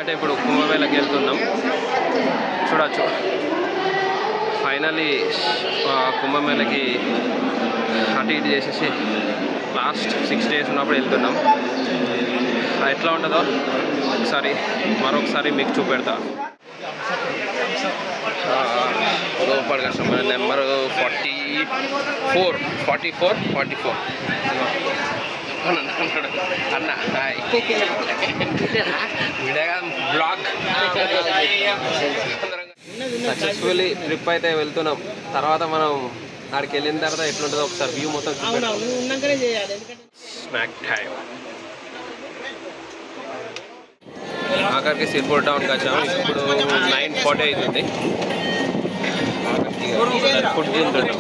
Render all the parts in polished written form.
అయితే ఇప్పుడు కుంభమేళకి వెళ్తున్నాం. చూడొచ్చు ఫైనల్లీ కుంభమేళకి అటు ఇటు చేసేసి లాస్ట్ 6 days ఉన్నప్పుడు వెళ్తున్నాం. ఎట్లా ఉంటుందో మరొకసారి మీకు చూపెడతా. లోపల కస్టమర్ నెంబర్ 44 అన్న బ్లాగ్ సక్సెస్ఫుల్లీ ట్రిప్ అయితే వెళ్తున్నాం. తర్వాత మనం ఆడికి వెళ్ళిన తర్వాత ఎట్లుంటుందో ఒకసారి వ్యూ మొత్తం స్నాక్ టైం. ఆఖరికి సిర్పూర్ టౌన్కి వచ్చాము. ఇప్పుడు 9:40 అవుతుంది. ఫుడ్ తింటున్నాం.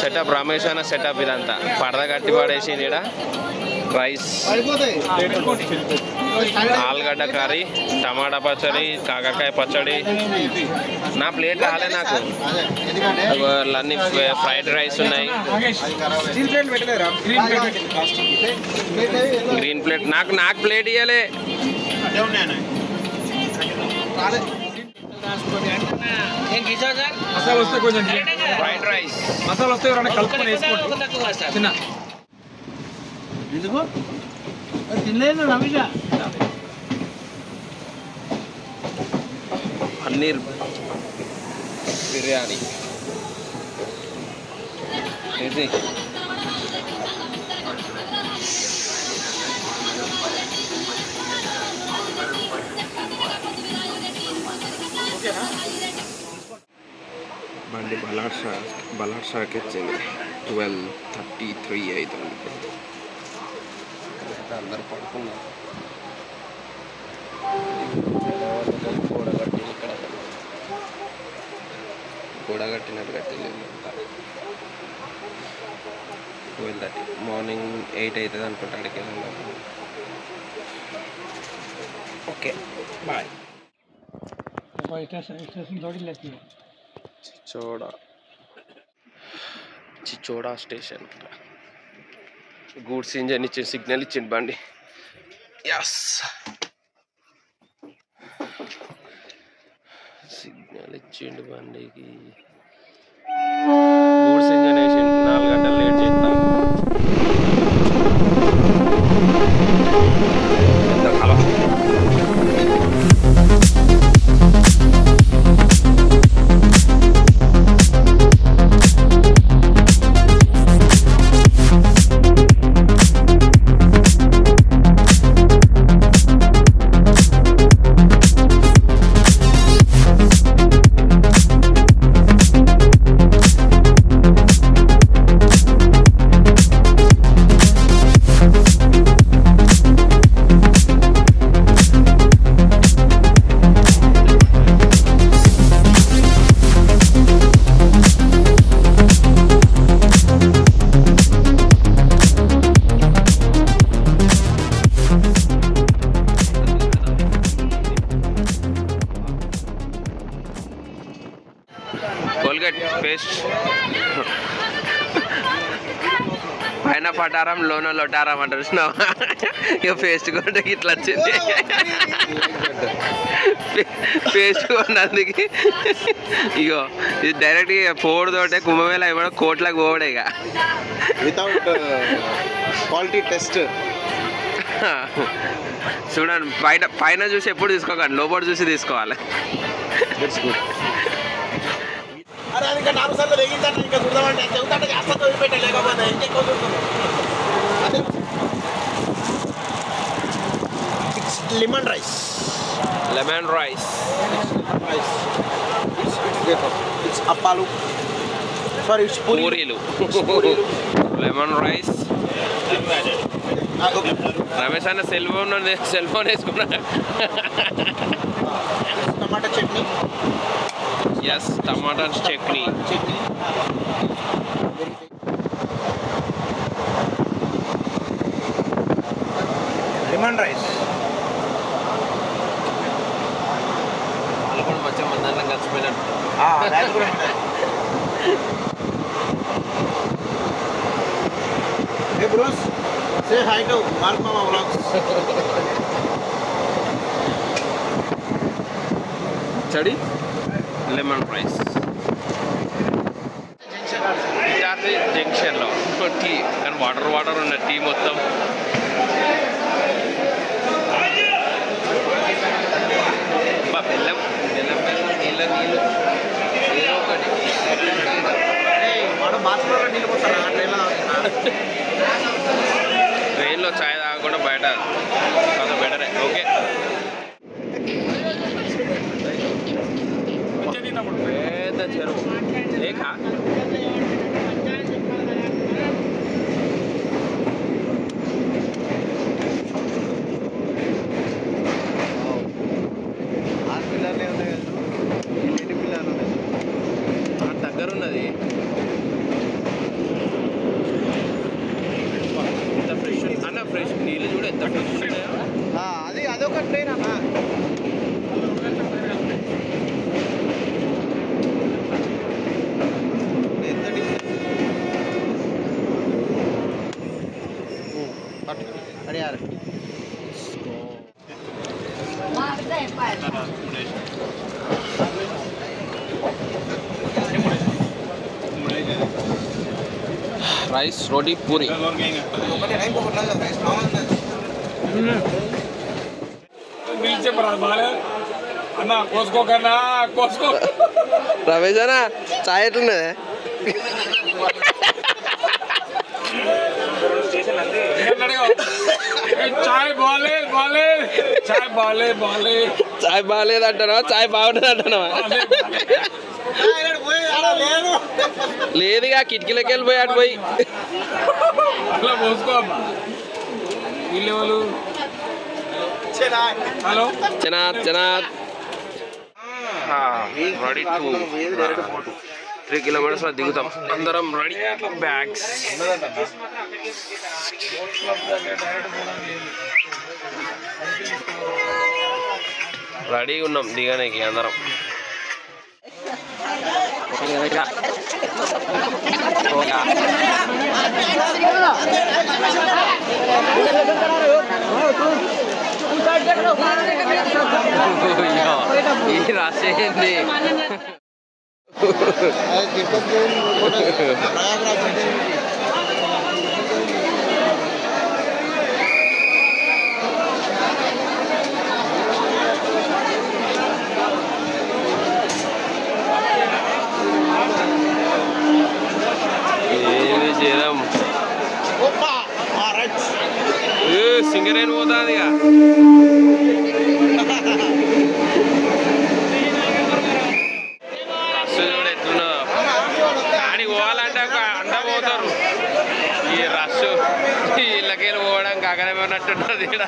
సెటప్ రమేష్ అన్న సెటప్ ఇదంతా పరద కట్టి పడేసి ఇక్కడ రైస్, ఆలుగడ్డ కర్రీ, టమాటా పచ్చడి, కాకరకాయ పచ్చడి. నా ప్లేట్ రాలే నాకు. అన్ని ఫ్రైడ్ రైస్ ఉన్నాయి. గ్రీన్ ప్లేట్ నాకు ప్లేట్ ఇవ్వలే. ఫ్రైడ్ రైస్ మసాలా వస్తే కలుపుకొని వేసుకోండి. తినలేదు రమేష్. పన్నీర్ బిర్యానీ ఇది బండి బలాడ్ షాకి వచ్చింది. 12:33 అవుతుంది. అందరు పడుకున్నారు. గోడగట్టినట్టు కట్టలేదు. 12:30 మార్నింగ్ 8 అవుతుంది అనుకుంటా. అడిగి okay bye. Chichoda station goods engine ఇచ్చి సిగ్నల్ ఇచ్చిండు బండి. యస్ సిగ్నల్ ఇచ్చిండు బండికి. గూడ్స్ ఇంజన్ వేసిండు. 4 గంటలు లేట్ చేస్తాం. హలో కోల్గేట్ పేస్ట్ పైన పటారం లోన లొటారం అంటారు. ఇక పేస్ట్ కొంటే ఇట్లా వచ్చింది. పేస్ట్ కొన్నందుకు ఇగో ఇది డైరెక్ట్ పోడుతోటే కుంభమేళ ఇవ్వడం కోట్లకు పోవడే. ఇక వితౌట్ క్వాలిటీ టెస్ట్ చూడండి. పైన చూసి ఎప్పుడు తీసుకోకండి, లోపల చూసి తీసుకోవాలి. That's good. Lemon rice. It's appalu. Sorry, it's పూరీలు. Lemon rice. రమేష్ అన్న సెల్ ఫోన్ వేసుకున్నా. టమాటా చట్నీ. ఎస్ టమాటా చట్నీ. Lemon rice. పాలకొండ మధ్య మందారం కలిసిపోయినట్టు. Hey bros, Say hi to Mark Mama Vlogs. చడి లెమన్ రైస్ విద్యార్థి జంక్షన్లో టీ కానీ వాటర్ వాటర్ ఉన్న టీ మొత్తం బెల్లం బెల్లం బెల్లం నీళ్ళ నీళ్ళు ఏదో ఒకటి మనం బాత్రూంలో నీళ్ళు పోతారా ట్రైన్లో ఛాయ్ తాగకుండా బయట కొంత బెటరే ఓకే పెద్ద చెరువు లేక పిల్లర్లే ఉన్నాయి కదా ఎన్ని పిల్లర్లు ఉన్నాయి దగ్గర ఉన్నది ఎంత ఫ్రెష్ అన్న ఫ్రెష్ నీళ్ళు చూడ ఎంత ఫ్రెష్ ఉన్నాయో అది అదొక ట్రైన్ అన్న ఎంత అరే యార్ రైస్ రోటీ పూరి అన్న కోసుకోకన్నా కోసుకో రమేష్ అన్న చాయ్ ఎట్లున్నదే చాయ్ బాలేదు బాలేదు చాయ్ బాలేదు బాలేదు చాయ్ బాగాలేదు అంటారా చాయ్ బాగుంటుంది అంటున్నావా లేదుగా కిటికీలోకి వెళ్ళిపోయి అటు పోయి అలా పోసుకో అమ్మా వీళ్ళెవరు హలో చెనాత్ చెనాత్ రెడీ టు 3 kilometers దిగుతాం అందరం రెడీ బ్యాగ్స్ రెడీగా ఉన్నాం దిగడానికి అందరం ఈ రాసేయండి ఏమి చేయడం సింగరేణి పోతుంది ఇక బస్సు చూడ ఎట్లున్నా దానికి పోవాలంటే ఒక అండ పోతారు ఈ రష్ వీళ్ళకెళ్ళి పోవడం కాకనేమన్నట్టున్నది ఇక్కడ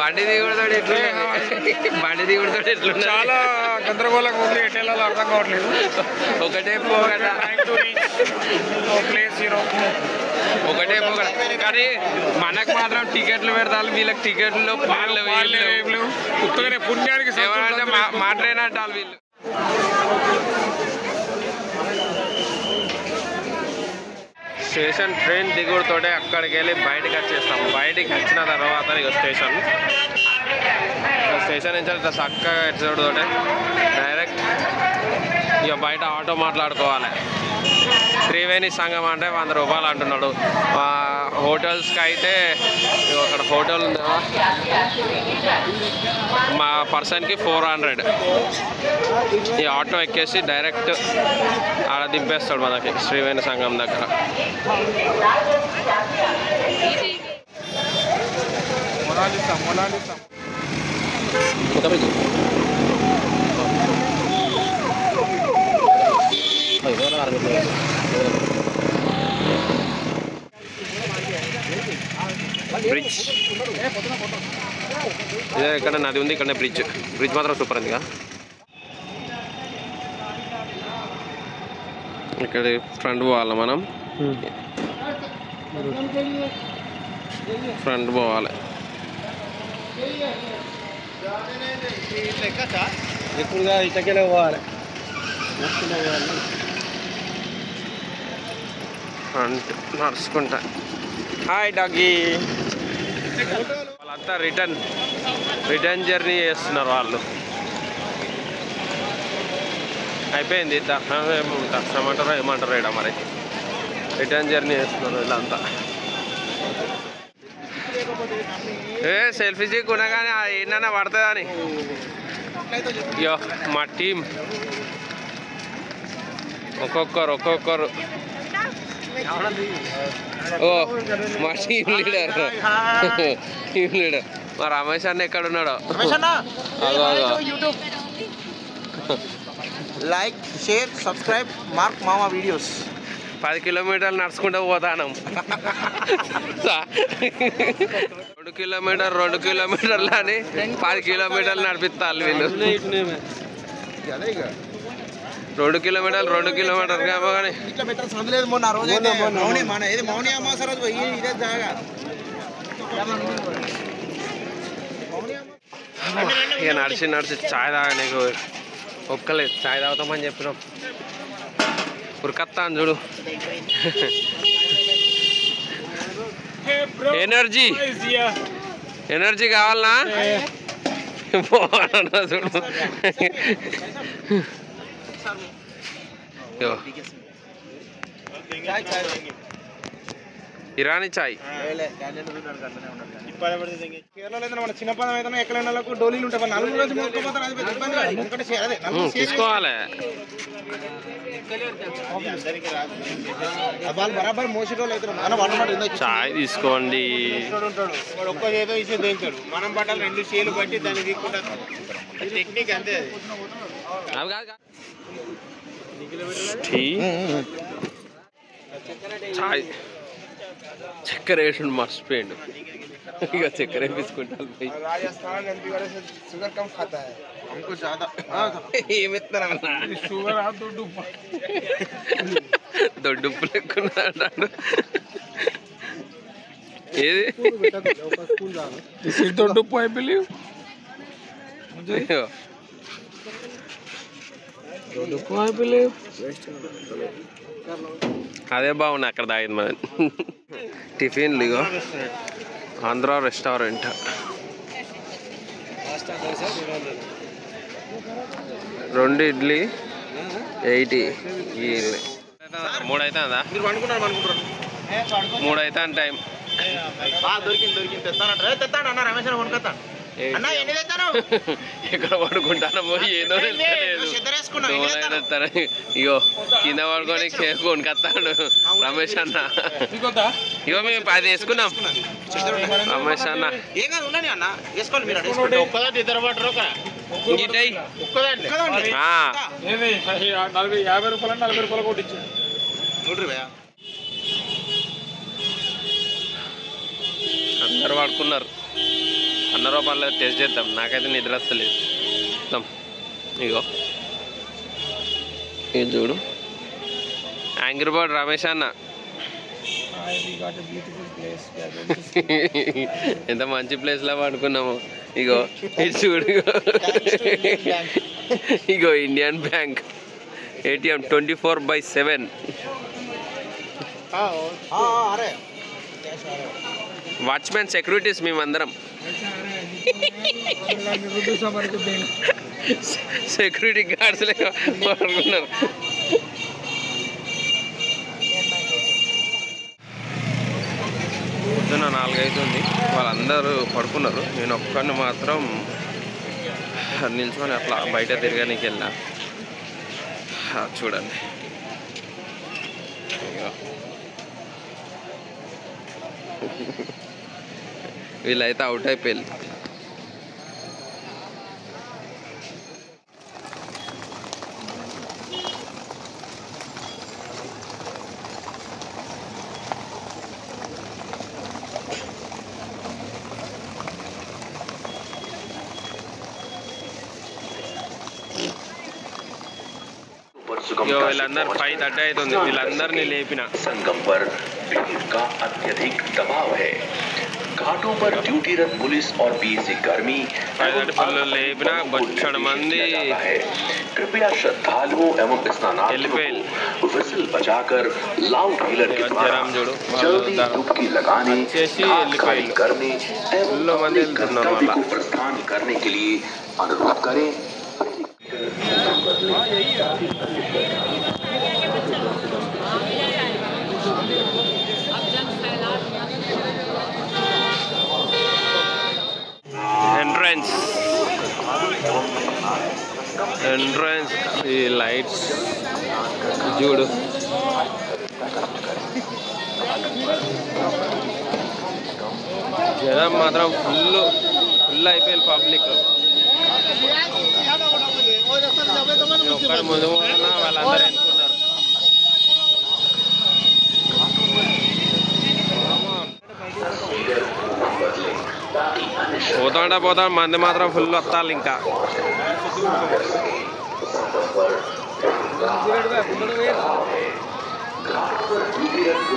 బండి దిగుడుతోటి ఎట్లున్నది బండి దిగుడుతోటి ఎట్లున్నది చాలా గందరగోళంగా ఉంది ఎటు వెళ్ళాలో అర్థం కావట్లేదు ఒకటే పోగట ప్లేస్ హీరో ఒకటే పోగట కానీ మనకు మాత్రం టికెట్లు పెడతారు వీళ్ళకి టికెట్లు పాలు ఉత్తగానే పుణ్యానికి ఎవరంటే మా ట్రైన్ అంటారు వీళ్ళు స్టేషన్ ట్రైన్ దిగుడుతోటే అక్కడికి వెళ్ళి బయటకు వచ్చేస్తాం బయటికి వచ్చిన తర్వాత ఇక స్టేషన్ నుంచి ఇట్లా చక్కగా వచ్చేటోటే డైరెక్ట్ ఇక బయట ఆటో మాట్లాడుకోవాలి త్రివేణి సంఘం అంటే 100 రూపాయలు అంటున్నాడు హోటల్స్కి అయితే అక్కడ హోటల్ ఉందా మా పర్సన్కి 400 ఈ ఆటో ఎక్కేసి డైరెక్ట్ ఆడ దింపేస్తాడు మనకి త్రివేణి సంఘం దగ్గర బ్రిడ్జ్ ఇదే ఇక్కడ నది ఉంది ఇక్కడ బ్రిడ్జ్ బ్రిడ్జ్ మాత్రం సూపర్ ఉంది ఇక్కడ ఫ్రంట్ పోవాలి మనం ఫ్రంట్ పోవాలి ఎక్కువగా ఇటకెళ్ళి పోవాలి అంటే నడుచుకుంటా. Hi doggy. వాళ్ళంతా రిటర్న్ జర్నీ చేస్తున్నారు వాళ్ళు. అయిపోయింది ఏమంటారో ఇక్కడ మరి రిటర్న్ జర్నీ చేస్తున్నారు వీళ్ళంతా. సెల్ఫీ చిక్కున్నా కానీ ఏంటన్నా పడుతుందని. అయ్యో మా టీం ఒక్కొక్కరు ఓ మా టీం లీడర్ మా రమేష్ అన్న ఎక్కడ ఉన్నాడో. లైక్ షేర్ సబ్స్క్రైబ్ మార్క్ మామా వీడియోస్. 10 కిలోమీటర్లు నడుచుకుంటూ పోతాను. 2 కిలోమీటర్లు అని 10 కిలోమీటర్లు నడిపిస్తారు వీళ్ళు. 2 కిలోమీటర్లు ఏమో కానీ ఇక నడిచి చాయ్ తాగా. నీకు ఒక్కలేదు చాయ్ తాగుతామని చెప్పినాం. ఉరికత్తా అని చూడు. ఎనర్జీ కావాలనా చూడు. ఇరానీ చాయ్. తీసుకోవాలి. చాయ్ తీసుకోండి. మనం బట్టలు 2 షేలు బట్టి దాన్ని తీసుకుంటాం. టెక్నిక్ అంతే. చాయ్ చక్కెర వేసి మర్చిపోయిండు. ఇక చక్కెర వేసుకుంటాను. దొడ్డుప్పు లెక్కున్నాడు. ఏది దొడ్డుప్పు అయిపోయి అదే బాగుంది అక్కడ తాగింది మరి. టిఫిన్లు ఇగో ఆంధ్ర రెస్టారెంట్. 2 ఇడ్లీ 80. 3 అవుతుందా? 3 అవుతాను టైం. దొరికింది తెస్తాను అన్న. రమేష్ కొనుక్కొస్తాను. ఎక్కడ పడుకుంటానో ఏదో ఇగో కింద పడుకొని కొనుకొస్తాడు రమేష్ అన్న. ఇగో మేము 10 వేసుకున్నాం. రమేష్ అన్న అందరు పడుకున్నారు. ₹100 టేస్ట్ చేద్దాం. నాకైతే నిద్ర వస్తలేదు. ఇగో ఇది చూడు యాంగ్రీ బర్డ్ రమేష్ అన్న. ఎంత మంచి ప్లేస్లో పడుకున్నాము. ఇగో ఇది చూడు. ఇగో Indian bank ATM 24/7. Watchman securities మేమందరం. సెక్యూరిటీ గార్డ్స్ లేక పడుకున్నారు. పొద్దున 4 అవుతుంది. వాళ్ళందరూ పడుకున్నారు. నేను ఒక్కడిని మాత్రం నిల్చుకొని అట్లా బయట తిరగడానికి వెళ్ళా. చూడండి వీళ్ళైతే అవుట్ అయిపోయింది. వీళ్ళందరూ 5:30 అవుతుంది. వీళ్ళందరినీ లేపిన. संगम पर भीड़ का अत्यधिक दबाव है। घाटों पर ड्यूटीरत पुलिस और पीएसी कर्मी లేపిన బొచ్చడు మంది कृपया श्रद्धालुओं एवं स्नानार्थियों को विसिल बजाकर लाउड व्हीलर के द्वारा जल्दी डुबकी लगाने, घाट खाली करने एवं अपने गंतव्य को प्रस्थान करने के लिए अनुरोध करें। ఎంట్రన్స్ ఈ లైట్స్ చూడు జనం మాత్రం ఫుల్ అయిపోయింది పబ్లిక్ ఒక్కడు ముందు వాళ్ళందరూ ఎన్నుకున్నారు పోతా మంది మాత్రం ఫుల్ వస్తారు ఇంకా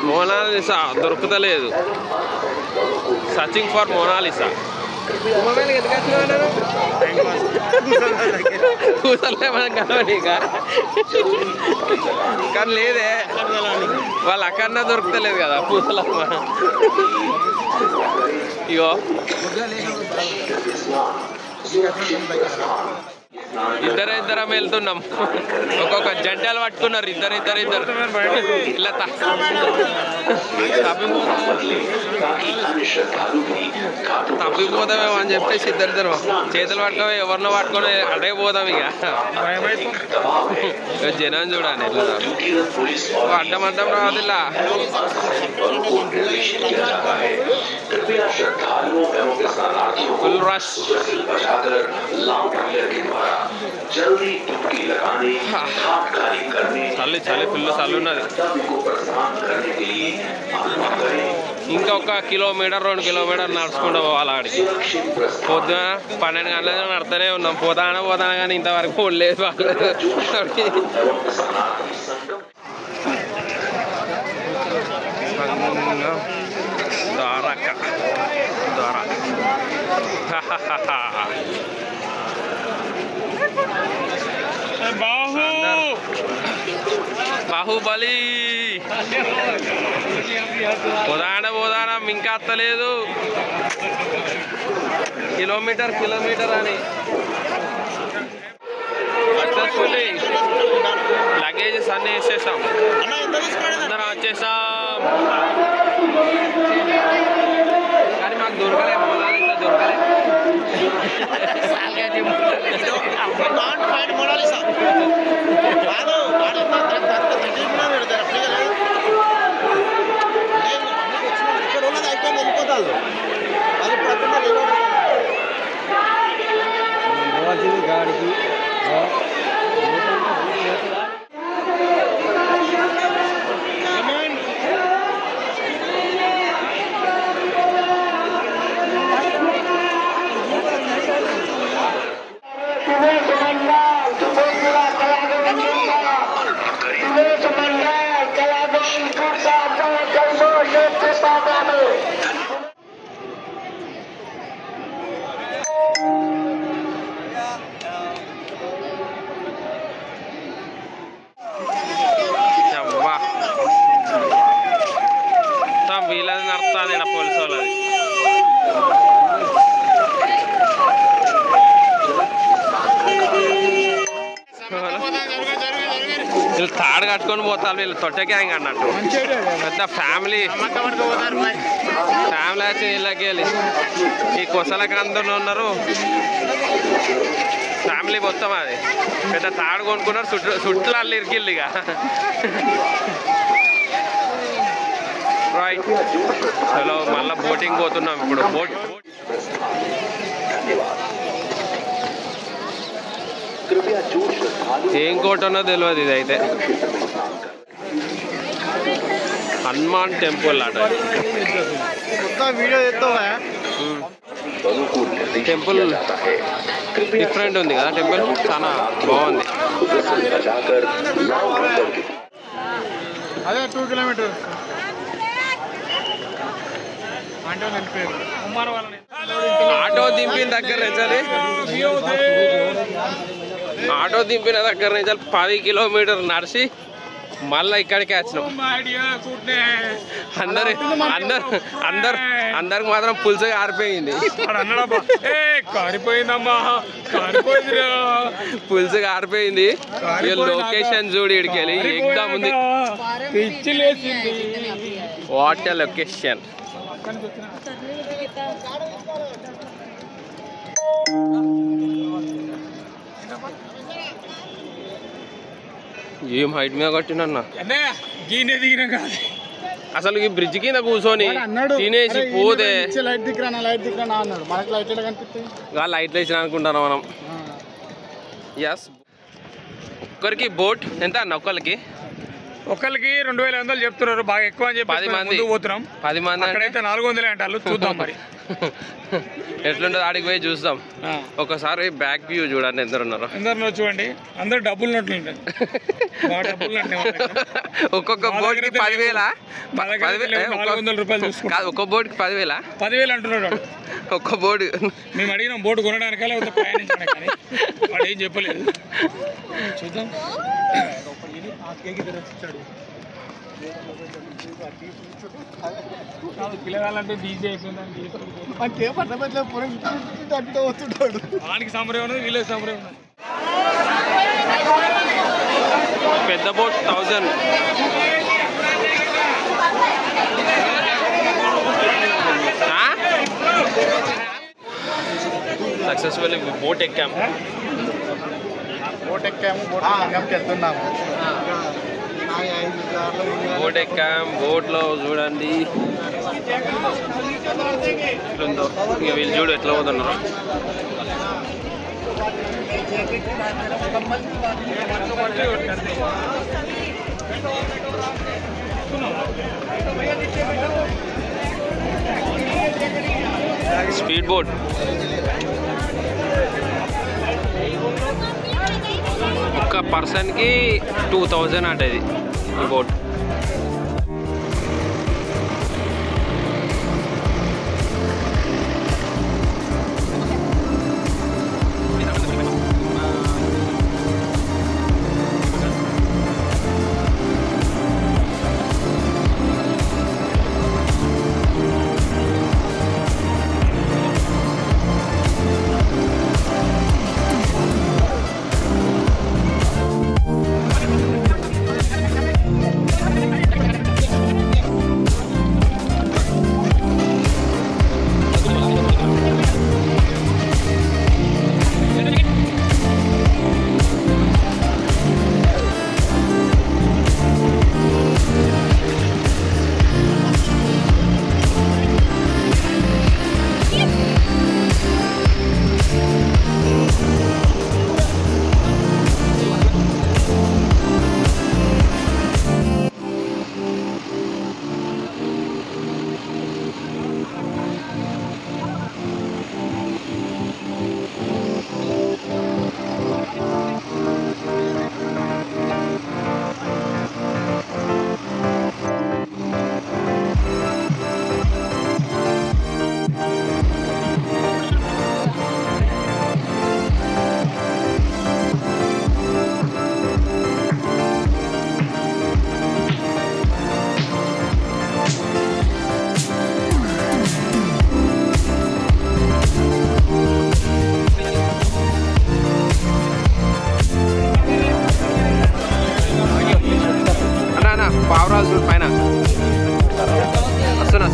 మోనాలిసా దొరుకుతలేదు సర్చింగ్ ఫర్ మోనాలిసా కూసలేమని కానీ లేదే వాళ్ళు అక్కడనే దొరుకుతలేదు కదా పూసలమ్మ ఇగో ఇద్దరం వెళ్తున్నాం ఒక్కొక్క జంటలు పట్టుకున్నారు ఇద్దరు ఇలా తప్పిపోతామేమో అని చెప్పేసి ఇద్దరు చేతులు పట్టుకొని ఎవరినో పట్టుకొని అడే పోతాం ఇక జనం చూడండి ఎట్లా అడ్డం రాదు ఇలా ఫుల్ రష్ చలి ఫుల్ చలి ఉన్నది ఇంకా ఒక కిలోమీటర్ 2 కిలోమీటర్ నడుచుకుంటూ పోవాలి ఆడికి పొద్దున 12 గంటల నడుతూనే ఉన్నాం పోతానే కానీ ఇంతవరకు పోలేదు బాహుబలి పోదానా ఇంకా అత్తలేదు కిలోమీటర్ అని సక్సెస్ఫుల్లీ లగేజెస్ అన్నీ వేసేసాం అందరం వచ్చేసాం కానీ మాకు దొరకలే మోనాలిసా దొరకలే గాడికి వీళ్ళది నడుస్తుంది ఇక్కడ పోలీసు వాళ్ళది వీళ్ళు తాడు కట్టుకొని పోతారు వీళ్ళు తొట్ట గ్యాంగ్ అన్నట్టు పెద్ద ఫ్యామిలీ వచ్చి వీళ్ళకి వెళ్ళి ఈ కొసలకి అందరూ ఉన్నారు ఫ్యామిలీ మొత్తం అది పెద్ద తాడు కొనుక్కున్నారు చుట్టూ వాళ్ళు ఇరికిళ్ళు ఇక రైట్ చలో మళ్ళీ బోటింగ్ పోతున్నాం ఇప్పుడు బోట్ ఏం కోట ఉన్నో తెలియదు ఇది అయితే హనుమాన్ టెంపుల్ అట టెంపుల్ డిఫరెంట్ ఉంది కదా టెంపుల్ చాలా బాగుంది అదే 2 కిలోమీటర్ ఆటో దింపిన దగ్గర నుంచి ఆటో దింపిన దగ్గర నుంచి 10 కిలోమీటర్లు నడిచి మళ్ళీ ఇక్కడికే వచ్చినాం. అందరికి మాత్రం పులుసు ఆరిపోయింది. పులుసు ఆరిపోయింది. లొకేషన్ చూడు ఇడికెళ్ళి ఎగ్దాం ఉంది. What a location. ఏం హైట్ మీద కట్టినన్నా అసలు ఈ బ్రిడ్జ్ కింద కూర్చొని తినేసి పోతే లైట్లు వేసిన అనుకుంటాను మనం. ఎస్ ఒక్కరికి బోట్ ఎంత అన్న? ఒక్కరికి 2500 చెప్తున్నారు. బాగా ఎక్కువ అని చెప్పి 10 మంది పోతున్నాం. 10 మంది అక్కడైతే 400 అంటారు. చూద్దాం మరి ఎట్లుంటుందో ఆడికి పోయి చూస్తాం. ఒకసారి బ్యాక్ వ్యూ చూడండి ఎందరు ఉన్నారో. చూడండి అందరు డబ్బులు నోట్లు ఉంటాయి. ఒక్కొక్క బోట్ కి 10,000 400 రూపాయలు చూసుకుంటాం. ఒక్క బోట్ కి 10,000 అంటున్నాడు ఒక్క బోట్. మేము అడిగిన బోట్ కొనడానికా లేకపోతే ప్రయాణించడానికి కానీ వాడు ఏం చెప్పలేదు. చూద్దాం. పిల్లగాలంటే బిజీ అయిపోయిందని వానికి సంబరం ఉన్నది, వీళ్ళకి సంబరం ఉన్నది. పెద్ద బోట్ 1000. సక్సెస్ఫుల్లీ బోట్ ఎక్కాము. బోట్ వెళ్తున్నాము. బోట్ ఎక్కాం. బోట్లో చూడండి ఎట్లుందో. ఇక వీళ్ళు చూడు ఎట్లా పోతున్నారు. Speed boat. ఒక్క పర్సన్కి 2000 అంటది ఈ బోట్. పావురాలు చూడు పైన వస్తున్నా.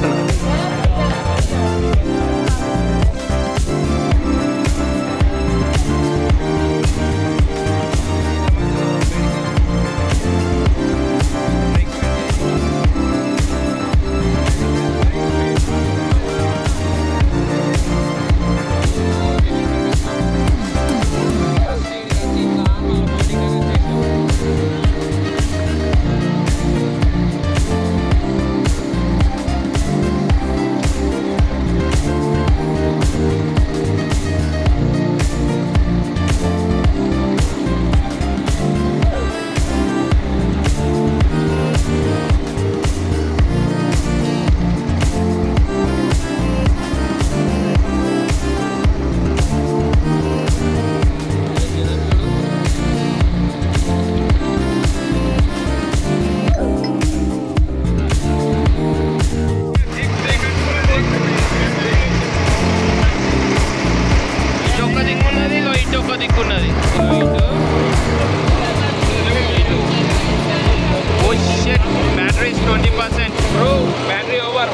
Battery is 20%. Bro, battery over.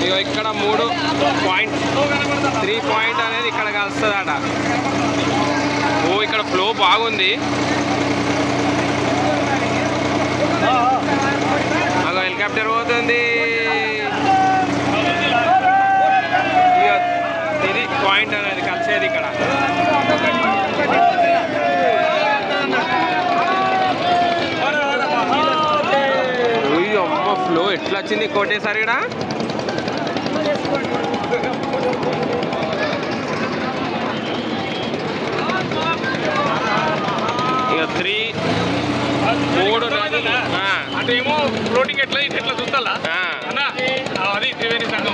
ఇగో ఇక్కడ 3 పాయింట్ అనేది ఇక్కడ కలుస్తుందట. ఓ ఇక్కడ ఫ్లో బాగుంది. అలా హెలికాప్టర్ పోతుంది. ఇది పాయింట్ అనేది కలిసేది ఇక్కడ. అమ్మ ఫ్లో ఎట్లా వచ్చింది కోటేసారి ఇక్కడ. ఇక 3 నదులు అంటే ఏమో ఫ్లోటింగ్ ఎట్లా ఎట్లా చూస్తాలా అన్నా అది త్రివేణి సంఘం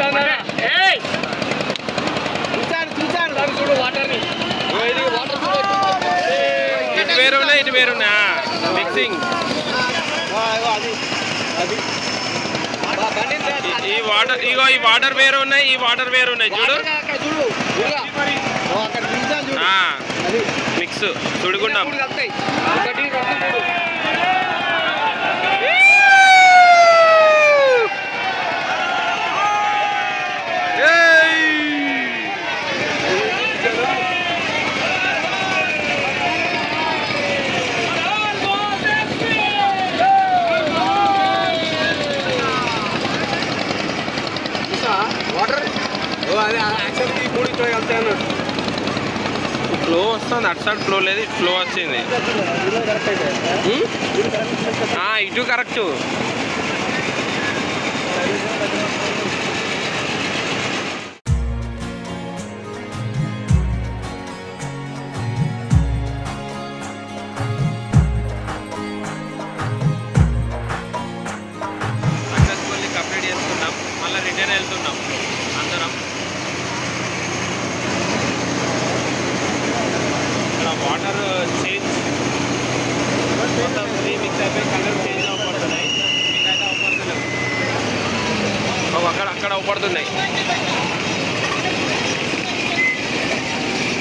చూడు వాటర్ని ఇటు వేరున్నాయి ఇటు వేరున్నా మిక్సింగ్. ఈ వాటర్ ఇగో ఈ వాటర్ వేరు ఉన్నాయి ఈ వాటర్ వేరు ఉన్నాయి చూడు మిక్స్ చూడుకుంటాం. ఫ్లో వస్తుంది అటు సైడ్ ఫ్లో లేదు ఇటు ఫ్లో వచ్చింది. ఇటు కరెక్ట్. సక్సెస్ఫుల్లీ కంప్లీట్ చేసుకున్నాం. మళ్ళీ రిటర్న్ వెళ్తున్నాం అందరం. వాటర్ చేంజ్ మొత్తం మిక్స్ అయిపోయి కలర్ చేంజ్ అవ్వబడుతున్నాయి. మీకైతే అవ్వబడుతున్నాయి అక్కడ అవ్వబడుతున్నాయి.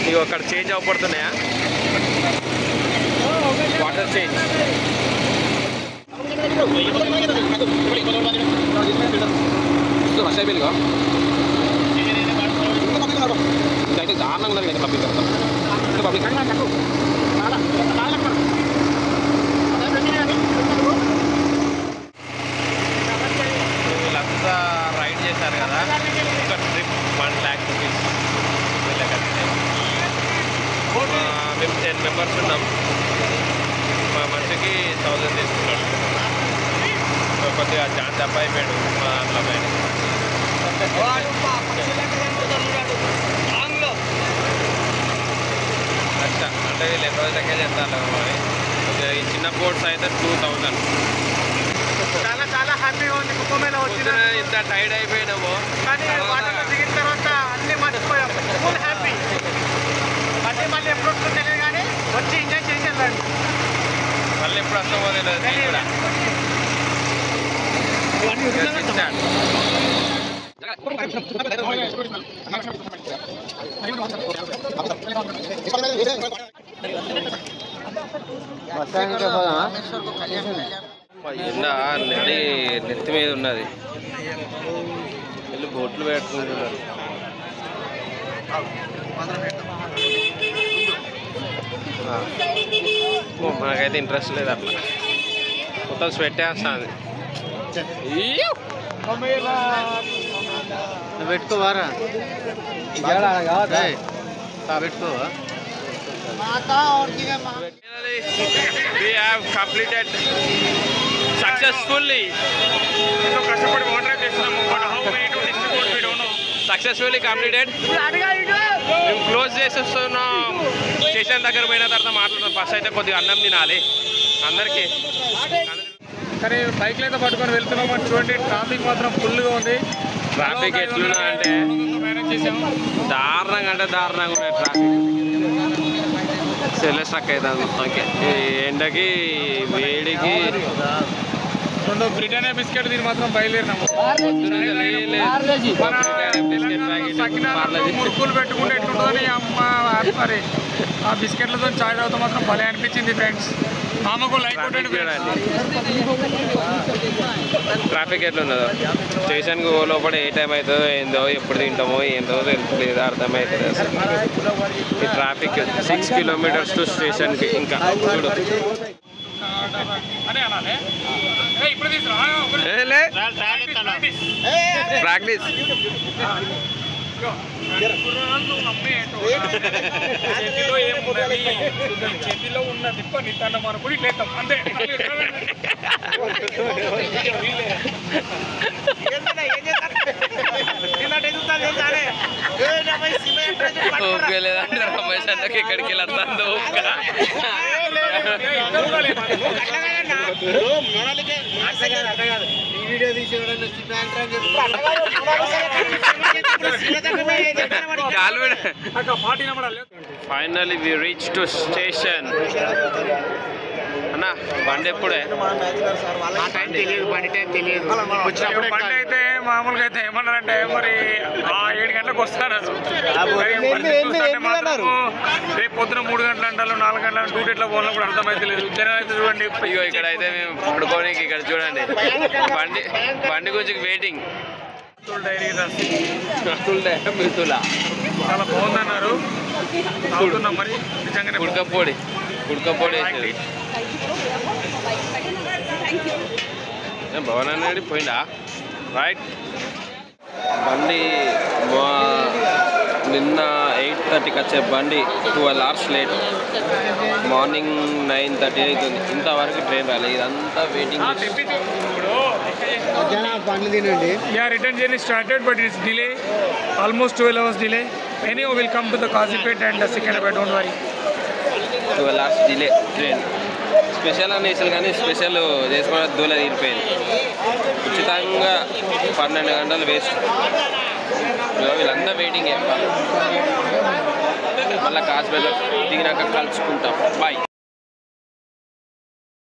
ఇవి అక్కడ చేంజ్ అవ్వబడుతున్నాయా వాటర్ చేంజ్. రషైపోయిందిగా అయితే దారుణంగా ఉన్నది అయితే పబ్లిక్ పబ్లిక్ వీళ్ళంతా రైడ్ చేశారు కదా. ఒక ట్రిప్ 1 lakh rupees వీళ్ళకైతే. మేము 10 members ఉన్నాం. మా మనిషికి 1000 తీసుకున్నాడు. కొద్దిగా జాన్ దెబ్బ అయిపోయాడు మా దాంట్లో పైన. అంటే వీళ్ళు ఎన్ని రోజులకే చేస్తారు మరి. ఈ చిన్న బోట్స్ అయితే 2000. చాలా హ్యాపీగా ఉంది కుంభమేళా వచ్చిన. ఇంత టైర్డ్ అయిపోయినాము కానీ వాటర్లో దిగిన తర్వాత అన్నీ మర్చిపోయాం. Full happy. మళ్ళీ ఎప్పుడు వస్తుందో తెలియదు కానీ వచ్చి ఎంజాయ్ చేసి వెళ్ళండి. మళ్ళీ ఎప్పుడు వస్తామో తెలియదు కూడా. ఎండ నెత్తి మీద ఉన్నది. వెళ్ళి బోట్లు పెట్టుకుంటున్నారు. మనకైతే ఇంట్రెస్ట్ లేదు అట్లా. మొత్తం స్వెట్ వేస్తుంది. పెట్టుకోవారా పెట్టుకోవా. We have completed successfully. కష్టపడి వాటర్ చేస్తున్నాము. Successfully completed. మేము క్లోజ్ చేసేస్తున్నాం. స్టేషన్ దగ్గర పోయిన తర్వాత మాట్లాడతాం. ఫస్ట్ అయితే కొద్దిగా అన్నం తినాలి అందరికీ. కానీ బైక్లు అయితే పట్టుకొని వెళ్తున్నాం. చూడండి ట్రాఫిక్ మాత్రం ఫుల్గా ఉంది. ట్రాఫిక్ ఎట్లున్నా అంటే దారుణంగా అంటే దారుణంగా ఉన్నాయి ట్రాఫిక్. సెల్ స్ట్రక్ అవుతుంది మొత్తంకి. ఎండకి వేడికి బ్రిటానియా బిస్కెట్ దీని మాత్రం బయలుదేరినాము మురుకులు పెట్టుకుంటే ఎట్లుంటుందని అమ్మ మరి ఆ బిస్కెట్లతో చాయ్ తాగుతా మాత్రం భలే అనిపించింది ఫ్రెండ్స్. మామకు లైక్ ట్రాఫిక్ ఎట్లున్నదో స్టేషన్కి లోపల ఏ టైం అవుతుందో ఏందో ఎప్పుడు తింటామో ఏందో తెలుసుకోలేదు అర్థమవుతుంది అసలు. ఈ ట్రాఫిక్ 6 కిలోమీటర్స్ టు స్టేషన్కి ఇంకా చూడు. ఇప్పుడు ప్రాక్టీస్ చేతిలో ఉన్న దిప్ప నిన్న మనకు ఇట్లేస్తాం అంతే. లేదంటే రమేష్ అన్నకి ఎక్కడికి వెళ్తాను finally we reach to station. అన్నా బండి ఎప్పుడే బండి అయితే మామూలుగా అయితే ఏమన్నారంటే మరి 7 గంటలకు వస్తాడు. రేపు పొద్దున 3 గంటలు అంటారు 4 గంటల డ్యూటీ ఎట్లా పోవాలో కూడా అర్థమైతే లేదు. జనం అయితే చూడండి ఇగో ఇక్కడ అయితే మేము పడుకోనికి ఇక్కడ చూడండి బండి గురించి వెయిటింగ్. చాలా బాగుందన్నారు. తాగుతున్నాం మరి నిజంగానే ఉడకపోడి భవన్ అనేది పోయిందా రైట్. బండి నిన్న 8:30కి వచ్చే బండి 12 hours లేట్. మార్నింగ్ 9:30 అవుతుంది. ఇంతవరకు ట్రైన్ రాలేదు. ఇదంతా waiting. Yeah, return journey started, but it's delay. Almost 12 hours delay. Anyhow, we'll come to the Kazipet and the Secunderabad. Don't worry. 12 hours delay train. Special అనేసారు కానీ స్పెషల్ చేసుకోవడం దూల తీరిపోయింది. ఉచితంగా 12 గంటలు వేస్ట్. వీళ్ళంతా వెయిటింగ్. మళ్ళీ కాస్పేట దిగినాక కలుసుకుంటాం. బాయ్.